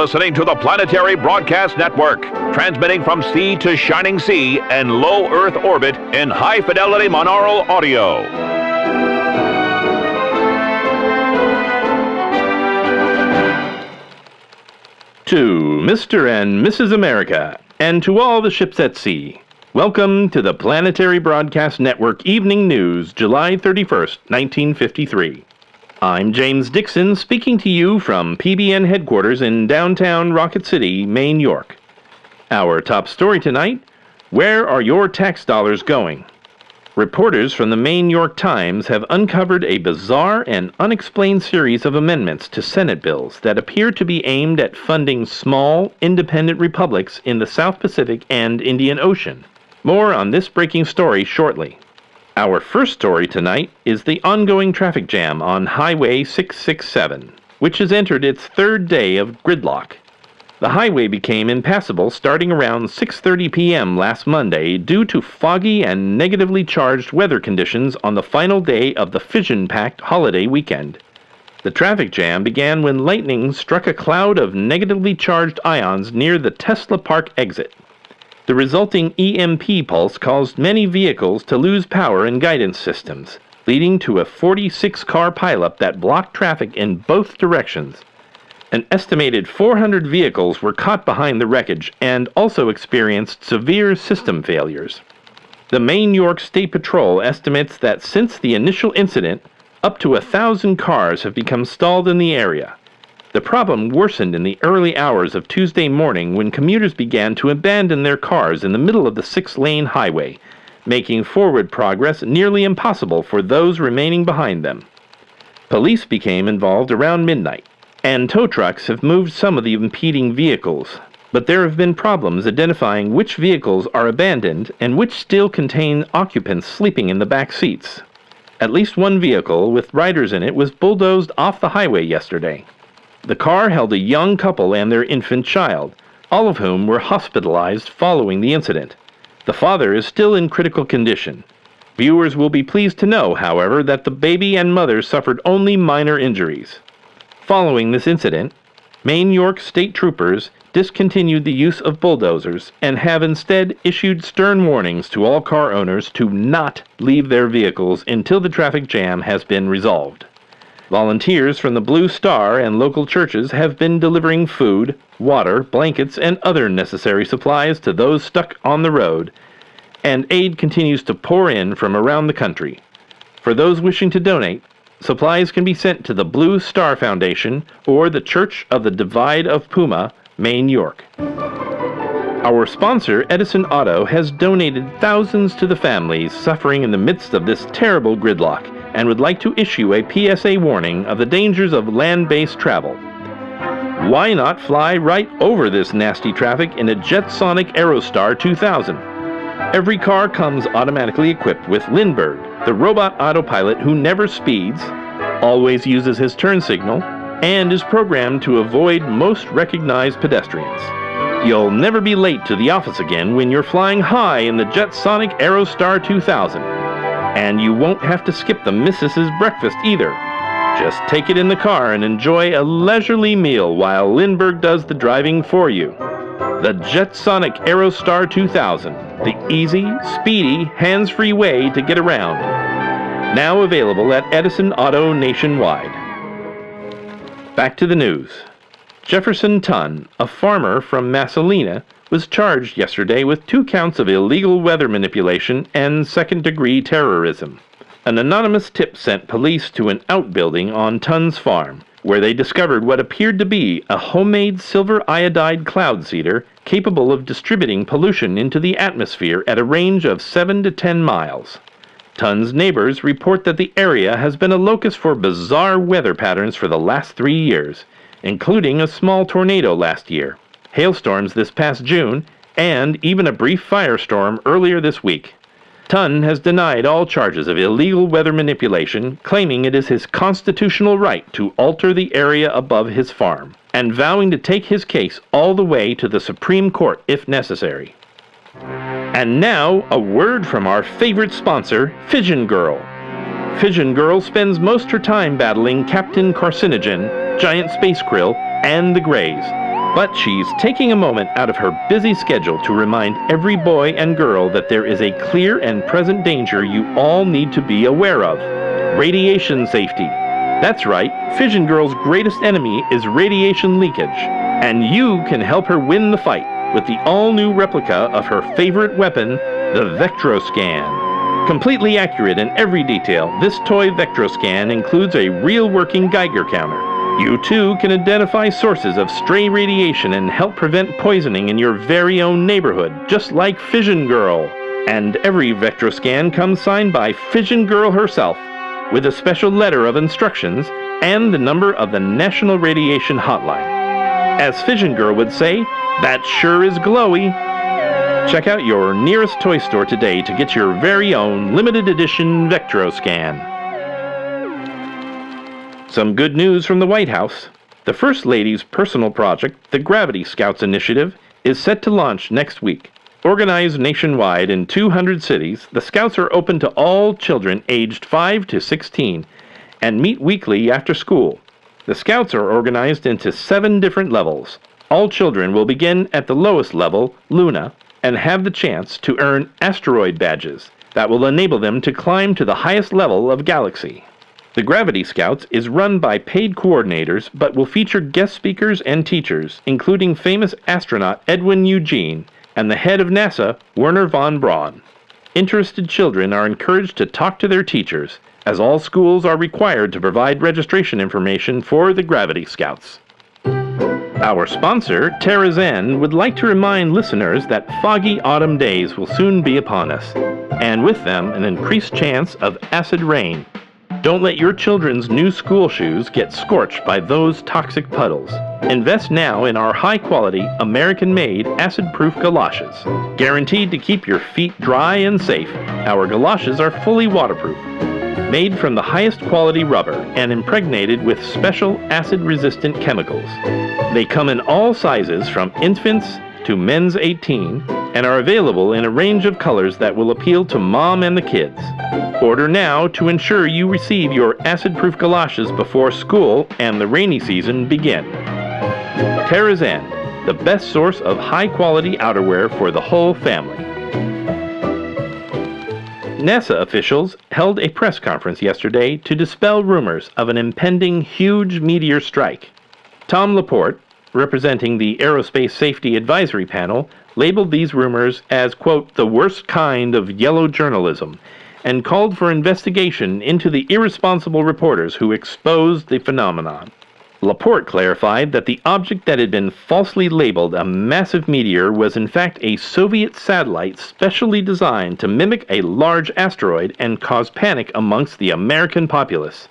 listening to the Planetary Broadcast Network, transmitting from sea to shining sea and low Earth orbit in high-fidelity monaural audio. To Mr. and Mrs. America, and to all the ships at sea, welcome to the Planetary Broadcast Network Evening News, July 31st, 1953. I'm James Dixon, speaking to you from PBN headquarters in downtown Rocket City, Maine, York. Our top story tonight: where are your tax dollars going? Reporters from the Maine York Times have uncovered a bizarre and unexplained series of amendments to Senate bills that appear to be aimed at funding small, independent republics in the South Pacific and Indian Ocean. More on this breaking story shortly. Our first story tonight is the ongoing traffic jam on Highway 667, which has entered its third day of gridlock. The highway became impassable starting around 6:30 p.m. last Monday due to foggy and negatively charged weather conditions on the final day of the Fission-packed holiday weekend. The traffic jam began when lightning struck a cloud of negatively charged ions near the Tesla Park exit. The resulting EMP pulse caused many vehicles to lose power and guidance systems, leading to a 46-car pileup that blocked traffic in both directions. An estimated 400 vehicles were caught behind the wreckage and also experienced severe system failures. The Maine York State Patrol estimates that since the initial incident, up to 1,000 cars have become stalled in the area. The problem worsened in the early hours of Tuesday morning when commuters began to abandon their cars in the middle of the 6-lane highway, making forward progress nearly impossible for those remaining behind them. Police became involved around midnight, and tow trucks have moved some of the impeding vehicles, but there have been problems identifying which vehicles are abandoned and which still contain occupants sleeping in the back seats. At least one vehicle with riders in it was bulldozed off the highway yesterday. The car held a young couple and their infant child, all of whom were hospitalized following the incident. The father is still in critical condition. Viewers will be pleased to know, however, that the baby and mother suffered only minor injuries. Following this incident, Maine York State Troopers discontinued the use of bulldozers and have instead issued stern warnings to all car owners to not leave their vehicles until the traffic jam has been resolved. Volunteers from the Blue Star and local churches have been delivering food, water, blankets, and other necessary supplies to those stuck on the road, and aid continues to pour in from around the country. For those wishing to donate, supplies can be sent to the Blue Star Foundation or the Church of the Divide of Puma, Maine York. Our sponsor, Edison Auto, has donated thousands to the families suffering in the midst of this terrible gridlock, and would like to issue a PSA warning of the dangers of land-based travel. Why not fly right over this nasty traffic in a Jetsonic Aerostar 2000? Every car comes automatically equipped with Lindbergh, the robot autopilot who never speeds, always uses his turn signal, and is programmed to avoid most recognized pedestrians. You'll never be late to the office again when you're flying high in the Jetsonic Aerostar 2000. And you won't have to skip the missus's breakfast either. Just take it in the car and enjoy a leisurely meal while Lindbergh does the driving for you. The Jetsonic Aerostar 2000, the easy, speedy, hands-free way to get around. Now available at Edison Auto nationwide. Back to the news. Jefferson Tunn, a farmer from Masalina, was charged yesterday with 2 counts of illegal weather manipulation and second-degree terrorism. An anonymous tip sent police to an outbuilding on Tunn's farm, where they discovered what appeared to be a homemade silver iodide cloud seeder capable of distributing pollution into the atmosphere at a range of 7 to 10 miles. Tunn's neighbors report that the area has been a locus for bizarre weather patterns for the last 3 years, including a small tornado last year, hailstorms this past June, and even a brief firestorm earlier this week. Tunn has denied all charges of illegal weather manipulation, claiming it is his constitutional right to alter the area above his farm, and vowing to take his case all the way to the Supreme Court if necessary. And now, a word from our favorite sponsor, Fission Girl. Fission Girl spends most her time battling Captain Carcinogen, Giant Space Krill, and the Greys. But she's taking a moment out of her busy schedule to remind every boy and girl that there is a clear and present danger you all need to be aware of: radiation safety. That's right, Fission Girl's greatest enemy is radiation leakage, and you can help her win the fight with the all-new replica of her favorite weapon, the Vectroscan. Completely accurate in every detail, this toy Vectroscan includes a real working Geiger counter. You too can identify sources of stray radiation and help prevent poisoning in your very own neighborhood, just like Fission Girl. And every Vectroscan comes signed by Fission Girl herself, with a special letter of instructions and the number of the National Radiation Hotline. As Fission Girl would say, that sure is glowy. Check out your nearest toy store today to get your very own limited edition Vectroscan. Some good news from the White House. The First Lady's personal project, the Gravity Scouts Initiative, is set to launch next week. Organized nationwide in 200 cities, the Scouts are open to all children aged 5 to 16 and meet weekly after school. The Scouts are organized into 7 different levels. All children will begin at the lowest level, Luna, and have the chance to earn asteroid badges that will enable them to climb to the highest level of Galaxy. The Gravity Scouts is run by paid coordinators but will feature guest speakers and teachers, including famous astronaut Edwin Eugene and the head of NASA, Werner von Braun. Interested children are encouraged to talk to their teachers, as all schools are required to provide registration information for the Gravity Scouts. Our sponsor, Terrazan, would like to remind listeners that foggy autumn days will soon be upon us, and with them an increased chance of acid rain. Don't let your children's new school shoes get scorched by those toxic puddles. Invest now in our high-quality, American-made, acid-proof galoshes. Guaranteed to keep your feet dry and safe, our galoshes are fully waterproof. Made from the highest quality rubber and impregnated with special acid-resistant chemicals. They come in all sizes from infants to men's 18 and are available in a range of colors that will appeal to mom and the kids. Order now to ensure you receive your acid-proof galoshes before school and the rainy season begin. Terrazan, the best source of high-quality outerwear for the whole family. NASA officials held a press conference yesterday to dispel rumors of an impending huge meteor strike. Tom Laporte, representing the Aerospace Safety Advisory Panel, labeled these rumors as, quote, the worst kind of yellow journalism, and called for investigation into the irresponsible reporters who exposed the phenomenon. Laporte clarified that the object that had been falsely labeled a massive meteor was in fact a Soviet satellite specially designed to mimic a large asteroid and cause panic amongst the American populace.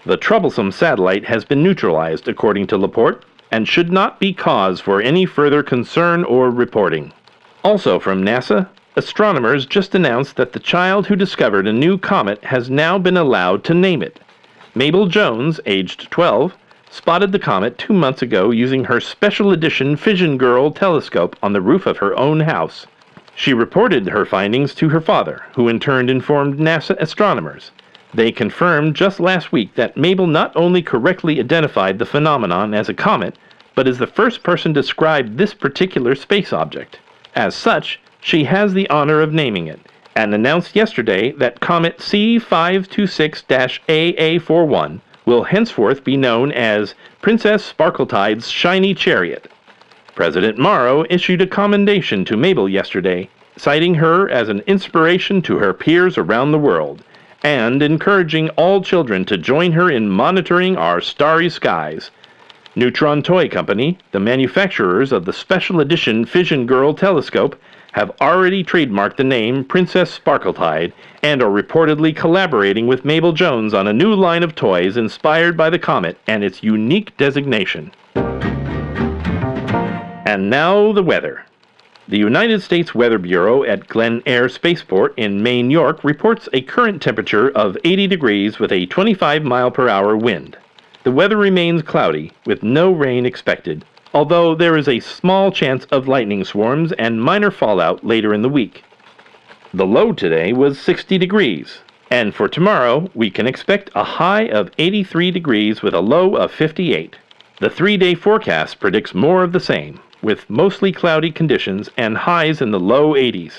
The troublesome satellite has been neutralized, according to Laporte, and should not be cause for any further concern or reporting. Also from NASA, astronomers just announced that the child who discovered a new comet has now been allowed to name it. Mabel Jones, aged 12, spotted the comet 2 months ago using her special edition Fission Girl telescope on the roof of her own house. She reported her findings to her father, who in turn informed NASA astronomers. They confirmed just last week that Mabel not only correctly identified the phenomenon as a comet, but is the first person to describe this particular space object. As such, she has the honor of naming it, and announced yesterday that comet C526-AA41 will henceforth be known as Princess Sparkletide's Shiny Chariot. President Morrow issued a commendation to Mabel yesterday, citing her as an inspiration to her peers around the world, and encouraging all children to join her in monitoring our starry skies. Neutron Toy Company, the manufacturers of the special edition Fission Girl telescope, have already trademarked the name Princess Sparkletide and are reportedly collaborating with Mabel Jones on a new line of toys inspired by the comet and its unique designation. And now the weather. The United States Weather Bureau at Glen Air Spaceport in Maine, York reports a current temperature of 80 degrees with a 25-mile-per-hour wind. The weather remains cloudy, with no rain expected, although there is a small chance of lightning swarms and minor fallout later in the week. The low today was 60 degrees, and for tomorrow we can expect a high of 83 degrees with a low of 58. The 3-day forecast predicts more of the same, with mostly cloudy conditions and highs in the low 80s.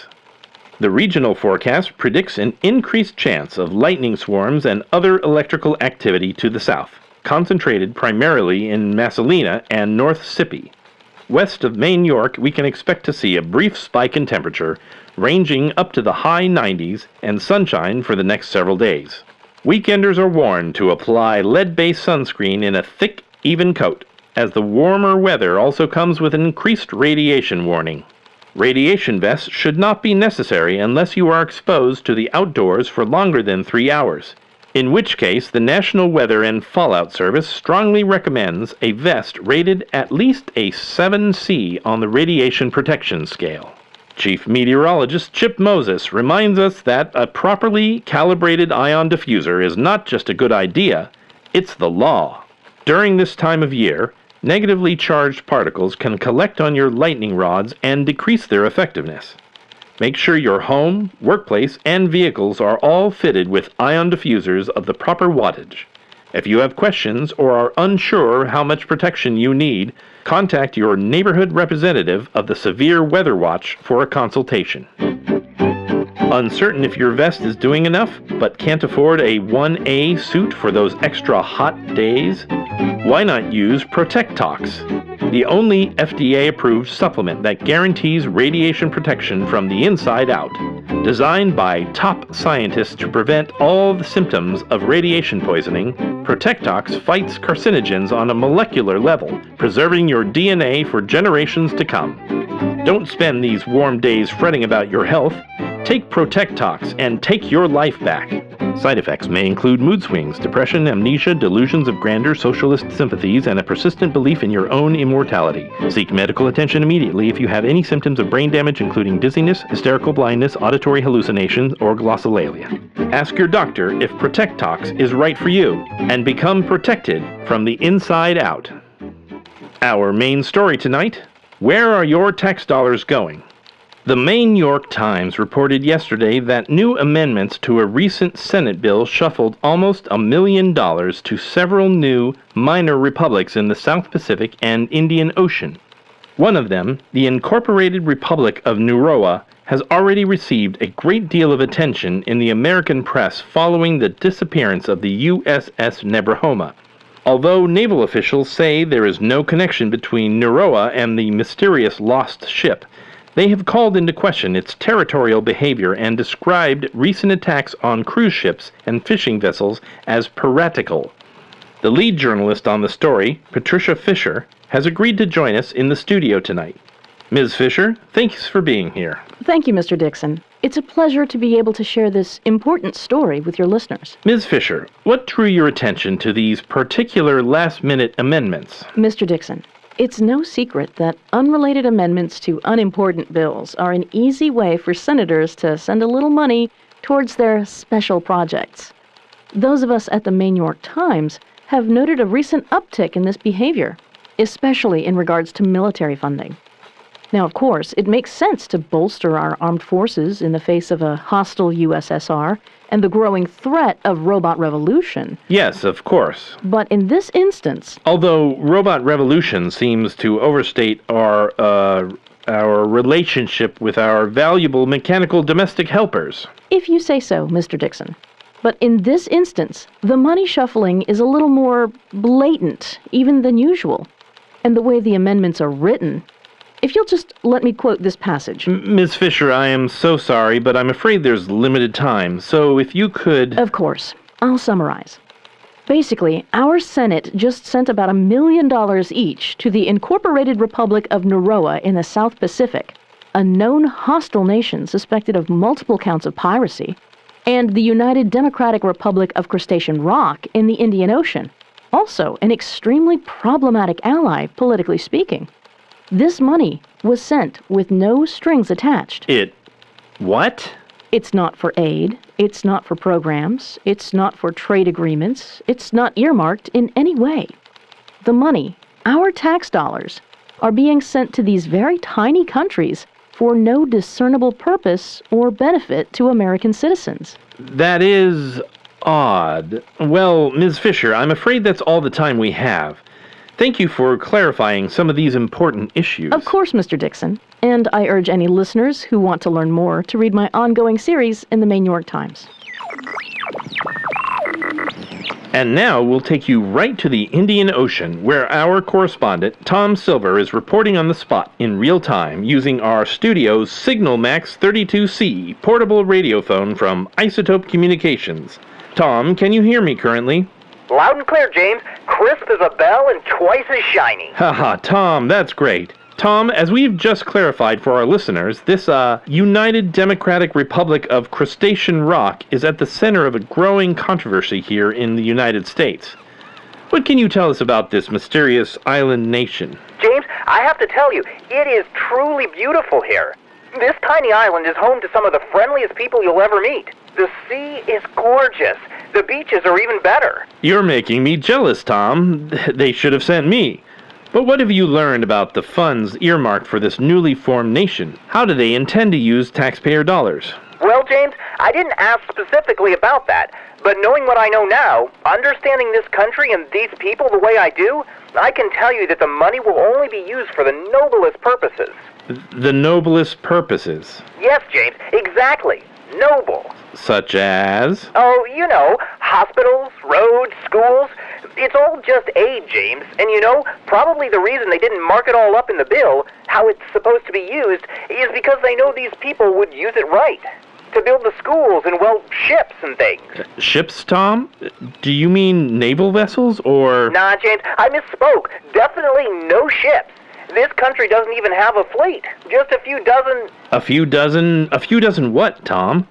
The regional forecast predicts an increased chance of lightning swarms and other electrical activity to the south, concentrated primarily in Masalina and North Sippy. West of Main York, we can expect to see a brief spike in temperature, ranging up to the high 90s and sunshine for the next several days. Weekenders are warned to apply lead-based sunscreen in a thick, even coat, as the warmer weather also comes with an increased radiation warning. Radiation vests should not be necessary unless you are exposed to the outdoors for longer than 3 hours, in which case the National Weather and Fallout Service strongly recommends a vest rated at least a 7C on the radiation protection scale. Chief Meteorologist Chip Moses reminds us that a properly calibrated ion diffuser is not just a good idea, it's the law. During this time of year, negatively charged particles can collect on your lightning rods and decrease their effectiveness. Make sure your home, workplace, and vehicles are all fitted with ion diffusers of the proper wattage. If you have questions or are unsure how much protection you need, contact your neighborhood representative of the Severe Weather Watch for a consultation. Uncertain if your vest is doing enough, but can't afford a 1A suit for those extra hot days? Why not use Protectox, the only FDA-approved supplement that guarantees radiation protection from the inside out. Designed by top scientists to prevent all the symptoms of radiation poisoning, Protectox fights carcinogens on a molecular level, preserving your DNA for generations to come. Don't spend these warm days fretting about your health. Take Protectox and take your life back. Side effects may include mood swings, depression, amnesia, delusions of grandeur, socialist sympathies, and a persistent belief in your own immortality. Seek medical attention immediately if you have any symptoms of brain damage, including dizziness, hysterical blindness, auditory hallucinations, or glossolalia. Ask your doctor if Protectox is right for you, and become protected from the inside out. Our main story tonight: where are your tax dollars going? The Main York Times reported yesterday that new amendments to a recent Senate bill shuffled almost $1 million to several new minor republics in the South Pacific and Indian Ocean. One of them, the Incorporated Republic of Nauru, has already received a great deal of attention in the American press following the disappearance of the USS Nebrahoma. Although naval officials say there is no connection between Nauru and the mysterious lost ship, they have called into question its territorial behavior and described recent attacks on cruise ships and fishing vessels as piratical. The lead journalist on the story, Patricia Fisher, has agreed to join us in the studio tonight. Ms. Fisher, thanks for being here. Thank you, Mr. Dixon. It's a pleasure to be able to share this important story with your listeners. Ms. Fisher, what drew your attention to these particular last-minute amendments? Mr. Dixon, it's no secret that unrelated amendments to unimportant bills are an easy way for senators to send a little money towards their special projects. Those of us at the Main York Times have noted a recent uptick in this behavior, especially in regards to military funding. Now, of course, it makes sense to bolster our armed forces in the face of a hostile USSR and the growing threat of robot revolution. Yes, of course. But in this instance... Although robot revolution seems to overstate our relationship with our valuable mechanical domestic helpers. If you say so, Mr. Dixon. But in this instance, the money shuffling is a little more blatant, even than usual. And the way the amendments are written... If you'll just let me quote this passage. Ms. Fisher, I am so sorry, but I'm afraid there's limited time, so if you could... Of course. I'll summarize. Basically, our Senate just sent about $1 million each to the Incorporated Republic of Nauru in the South Pacific, a known hostile nation suspected of multiple counts of piracy, and the United Democratic Republic of Crustacean Rock in the Indian Ocean, also an extremely problematic ally, politically speaking. This money was sent with no strings attached. What? It's not for aid, it's not for programs, it's not for trade agreements, it's not earmarked in any way. The money, our tax dollars, are being sent to these very tiny countries for no discernible purpose or benefit to American citizens. That is odd. Well, Ms. Fisher, I'm afraid that's all the time we have. Thank you for clarifying some of these important issues. Of course, Mr. Dixon. And I urge any listeners who want to learn more to read my ongoing series in the Maine York Times. And now we'll take you right to the Indian Ocean, where our correspondent, Tom Silver, is reporting on the spot in real time using our studio's Signal Max 32C portable radiophone from Isotope Communications. Tom, can you hear me currently? Loud and clear, James. Crisp as a bell and twice as shiny. Haha, Tom, that's great. Tom, as we've just clarified for our listeners, this United Democratic Republic of Crustacean Rock is at the center of a growing controversy here in the United States. What can you tell us about this mysterious island nation? James, I have to tell you, it is truly beautiful here. This tiny island is home to some of the friendliest people you'll ever meet. The sea is gorgeous. The beaches are even better. You're making me jealous, Tom. They should have sent me. But what have you learned about the funds earmarked for this newly formed nation? How do they intend to use taxpayer dollars? Well, James, I didn't ask specifically about that, but knowing what I know now, understanding this country and these people the way I do, I can tell you that the money will only be used for the noblest purposes. The noblest purposes? Yes, James, exactly. Noble. Such as? Oh, you know, hospitals, roads, schools. It's all just aid, James. And you know, probably the reason they didn't mark it all up in the bill, how it's supposed to be used, is because they know these people would use it right. To build the schools and, well, ships and things. Ships, Tom? Do you mean naval vessels, or...? Nah, James, I misspoke. Definitely no ships. This country doesn't even have a fleet. Just a few dozen... A few dozen what, Tom?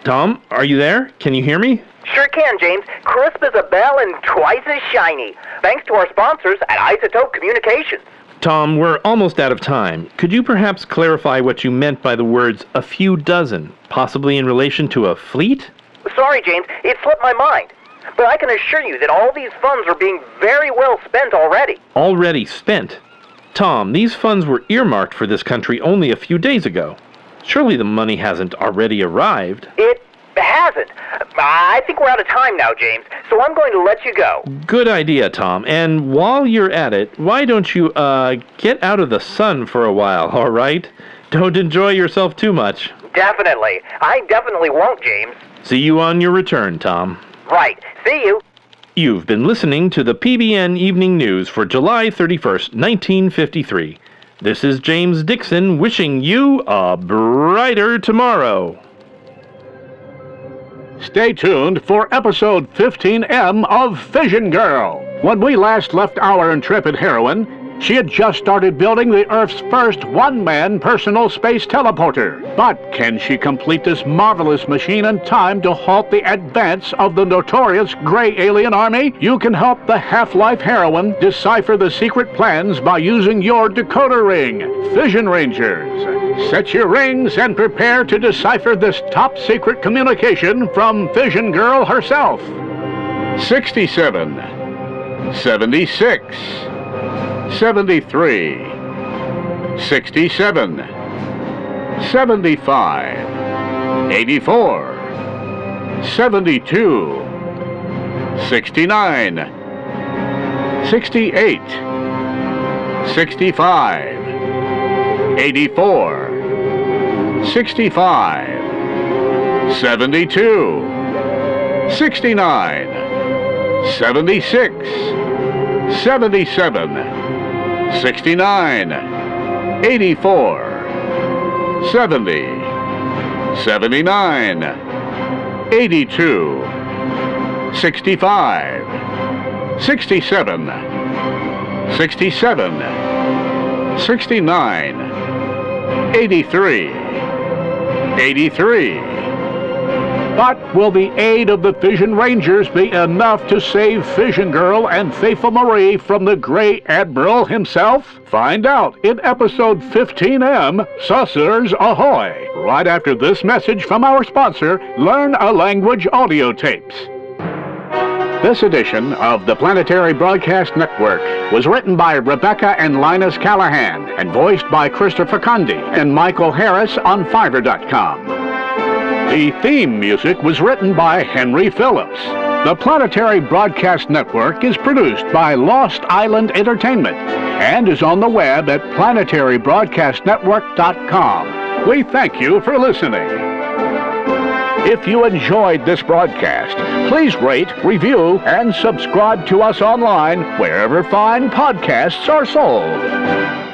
Tom, are you there? Can you hear me? Sure can, James. Crisp as a bell and twice as shiny. Thanks to our sponsors at Isotope Communications. Tom, we're almost out of time. Could you perhaps clarify what you meant by the words a few dozen, possibly in relation to a fleet? Sorry, James. It slipped my mind. But I can assure you that all these funds are being very well spent already. Already spent? Tom, these funds were earmarked for this country only a few days ago. Surely the money hasn't already arrived. It hasn't. I think we're out of time now, James, so I'm going to let you go. Good idea, Tom. And while you're at it, why don't you, get out of the sun for a while, all right? Don't enjoy yourself too much. Definitely. I definitely won't, James. See you on your return, Tom. Right. See you. You've been listening to the PBN Evening News for July 31st, 1953. This is James Dixon wishing you a brighter tomorrow. Stay tuned for episode 15M of Fission Girl. When we last left our intrepid heroine, she had just started building the Earth's first one-man personal space teleporter. But can she complete this marvelous machine in time to halt the advance of the notorious gray alien army? You can help the Half-Life heroine decipher the secret plans by using your decoder ring. Fission Rangers, set your rings and prepare to decipher this top-secret communication from Fission Girl herself. 67, 76, 73, 67, 75, 84, 72, 69, 68, 65, 84, 65, 72, 69, 76, 77, 69, 84, 70, 79, 82, 65, 67, 67, 69, 83, 83. But will the aid of the Fission Rangers be enough to save Fission Girl and Faithful Marie from the Gray Admiral himself? Find out in episode 15M, Saucers Ahoy, right after this message from our sponsor, Learn a Language audio tapes. This edition of the Planetary Broadcast Network was written by Rebecca and Linus Callahan and voiced by Christopher Conde and Michael Harris on Fiverr.com. The theme music was written by Henry Phillips. The Planetary Broadcast Network is produced by Lost Island Entertainment and is on the web at planetarybroadcastnetwork.com. We thank you for listening. If you enjoyed this broadcast, please rate, review, and subscribe to us online wherever fine podcasts are sold.